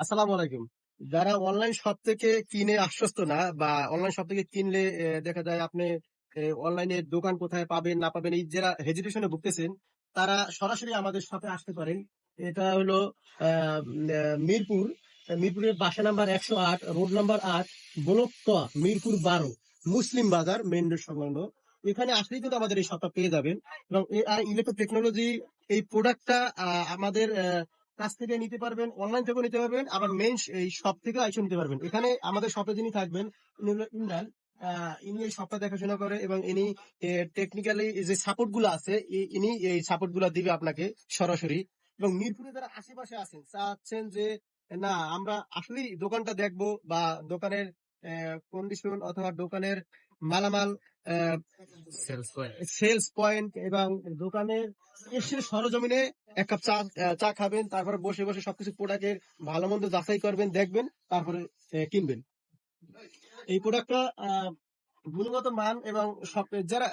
আসসালামু আলাইকুম। যারা অনলাইন শপ থেকে কিনে আশ্বস্ত না বা অনলাইন শপ থেকে কিনলে দেখা যায় আপনি অনলাইনে দোকান কোথায় পাবেন না পাবেন এই যারা হেজিটেশনে ভুগতেছেন তারা সরাসরি আমাদের শপে আসতে পারেন। এটা হলো মিরপুর, মিরপুরের বাসা নাম্বার 108, রোড নাম্বার 8, ব্লক ক, মিরপুর 12, মুসলিম বাজার মেইন রোড সংলগ্ন। এখানে আসলেই কিন্তু আমাদের এই শপটা পেয়ে যাবেন। এবং এআই ইলেকট্রো টেকনোলজি এই প্রোডাক্টটা আমাদের কাছ থেকে নিতে পারবেন, অনলাইন থেকেও নিতে পারবেন, আবার মেইন এই শপ থেকে আইসা নিতে পারবেন। এখানে আমাদের শপে যিনি থাকবেন ইনি হলো ইমরান। ইনি এই শপটা দেখাশোনা করে এবং ইনি টেকনিক্যালি যে সাপোর্ট গুলো আছে ইনি এই সাপোর্ট গুলা দিবে আপনাকে সরাসরি। এবং মিরপুরে যারা আশেপাশে আছেন চাচ্ছেন যে না আমরা আসলেই দোকানটা দেখবো বা দোকানের কন্ডিশন অথবা দোকানের মালামাল, সেলস পয়েন্ট এবং দোকানের এসে সরজমিনে এক কাপ চা খাবেন, তারপরে বসে বসে সবকিছু প্রোডাক্টের ভালো মন্দ যাচাই করবেন, দেখবেন, তারপরে কিনবেন। এই প্রোডাক্টটা গুণগত মান এবং সব যারা